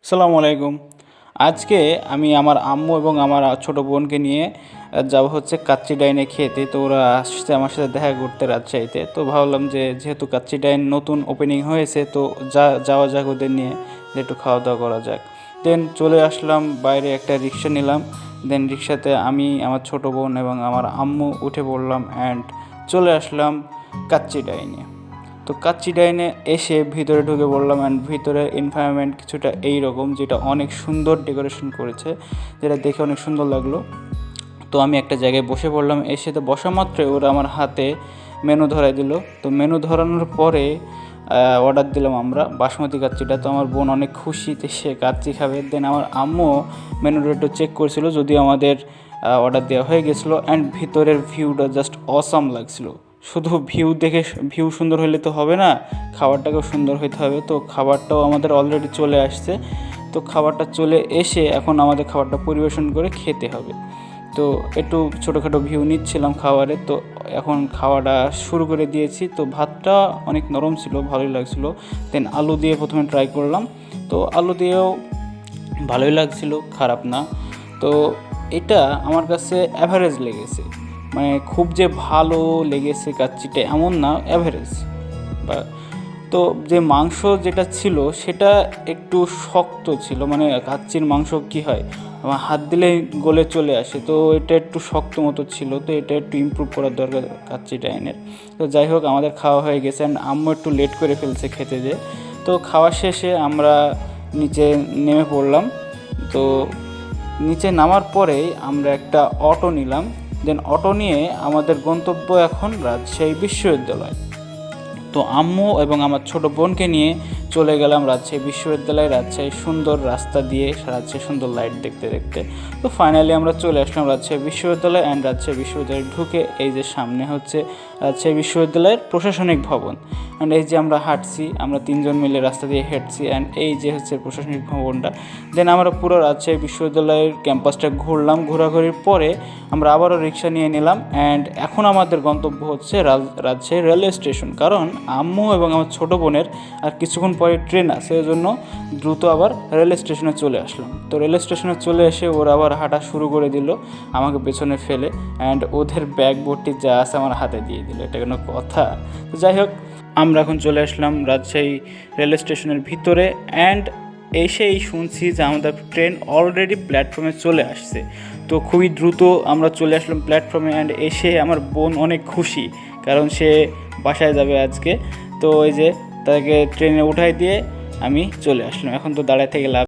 আসসালামু আলাইকুম। আজকে আমি আমার আম্মু এবং আমার ছোট বোনকে নিয়ে যাব হচ্ছে কাচ্চি ডাইনে খেতে। তো ওরা আসছে আমার সাথে দেখা করতে রাজশাহীতে। তো ভাবলাম যে যেহেতু কাচ্চি ডাইন নতুন ওপেনিং হয়েছে, তো যাওয়া যাক ওদের নিয়ে, যে একটু খাওয়া দাওয়া করা যাক। দেন চলে আসলাম বাইরে, একটা রিক্সা নিলাম। দেন রিক্সাতে আমি, আমার ছোট বোন এবং আমার আম্মু উঠে পড়লাম অ্যান্ড চলে আসলাম কাচ্চি ডাইনে। তো কাচ্চি ডাইনে এসে ভিতরে ঢুকে পড়লাম অ্যান্ড ভিতরের এনভায়রনমেন্ট কিছুটা এই রকম, যেটা অনেক সুন্দর ডেকোরেশন করেছে, যেটা দেখে অনেক সুন্দর লাগলো। তো আমি একটা জায়গায় বসে পড়লাম। এসে তো বসা মাত্রই ওরা আমার হাতে মেনু ধরাই দিল। তো মেনু ধরানোর পরে অর্ডার দিলাম আমরা বাসমতি কাচ্চিটা। তো আমার বোন অনেক খুশিতে সে কাচ্চি খাবে। দেন আমার আম্মু মেনুটা একটু চেক করছিল, যদিও আমাদের অর্ডার দেওয়া হয়ে গেছিলো। অ্যান্ড ভিতরের ভিউটা জাস্ট অসাম লাগছিল। শুধু ভিউ সুন্দর হলে তো হবে না, খাবারটাকেও সুন্দর হতে হবে। তো খাবারটাও আমাদের অলরেডি চলে আসছে। তো খাবারটা চলে এসে এখন আমাদের খাবারটা পরিবেশন করে খেতে হবে। তো একটু ছোটোখাটো ভিউ নিচ্ছিলাম খাবারের। তো এখন খাওয়াটা শুরু করে দিয়েছি। তো ভাতটা অনেক নরম ছিল, ভালোই লাগছিলো। দেন আলু দিয়ে প্রথমে ট্রাই করলাম। তো আলু দিয়েও ভালোই লাগছিল, খারাপ না। তো এটা আমার কাছে অ্যাভারেজ লেগেছে, মানে খুব যে ভালো লেগেছে কাচ্চিটা এমন না, অ্যাভারেজ। বা তো যে মাংস যেটা ছিল সেটা একটু শক্ত ছিল, মানে কাচ্চির মাংস কি হয়, আমার হাত দিলে গলে চলে আসে। তো এটা একটু শক্ত মতো ছিল। তো এটা একটু ইমপ্রুভ করার দরকার কাচ্চি ডাইনের। তো যাই হোক, আমাদের খাওয়া হয়ে গেছে অ্যান্ড আম্মু একটু লেট করে ফেলছে খেতে যেয়ে। তো খাওয়া শেষে আমরা নিচে নেমে পড়লাম। তো নিচে নামার পরেই আমরা একটা অটো নিলাম। দেন অটো নিয়ে আমাদের গন্তব্য এখন রাজশাহী বিশ্ববিদ্যালয়। তো আম্মু এবং আমার ছোট বোনকে নিয়ে চলে গেলাম রাজশাহী বিশ্ববিদ্যালয়, রাজশাহীর সুন্দর রাস্তা দিয়ে, রাজশাহীর সুন্দর লাইট দেখতে দেখতে। তো ফাইনালি আমরা চলে আসলাম রাজশাহী বিশ্ববিদ্যালয় অ্যান্ড রাজশাহী বিশ্ববিদ্যালয়ে ঢুকে এই যে সামনে হচ্ছে রাজশাহী বিশ্ববিদ্যালয়ের প্রশাসনিক ভবন। অ্যান্ড এই যে আমরা হাঁটছি, আমরা তিনজন মিলে রাস্তা দিয়ে হেঁটছি অ্যান্ড এই যে হচ্ছে প্রশাসনিক ভবনটা। দেন আমরা পুরো রাজশাহী বিশ্ববিদ্যালয়ের ক্যাম্পাসটা ঘুরলাম। ঘোরাঘুরির পরে আমরা আবারও রিক্সা নিয়ে নিলাম অ্যান্ড এখন আমাদের গন্তব্য হচ্ছে রাজশাহী রেলওয়ে স্টেশন। কারণ আম্মু এবং আমার ছোটো বোনের আর কিছুক্ষণ পরে ট্রেন আছে, এই জন্য দ্রুত আবার রেলওয়ে স্টেশনে চলে আসলাম। তো রেলওয়ে স্টেশনে চলে এসে ওরা আবার হাঁটা শুরু করে দিল আমাকে পেছনে ফেলে, অ্যান্ড ওদের ব্যাগ ভর্তি যা আছে আমার হাতে দিয়ে দিল। এটা কোনো কথা? তো যাই হোক, আমরা এখন চলে আসলাম রাজশাহী রেলওয়ে স্টেশনের ভিতরে অ্যান্ড এসেই শুনছি যে আমাদের ট্রেন অলরেডি প্ল্যাটফর্মে চলে আসছে। তো খুবই দ্রুত আমরা চলে আসলাম প্ল্যাটফর্মে অ্যান্ড এসে আমার বোন অনেক খুশি, কারণ সে বাসায় যাবে আজকে। তো ওই যে তাকে ট্রেনে উঠাই দিয়ে আমি চলে আসলাম। এখন তো দাঁড়ায় থেকে লাভ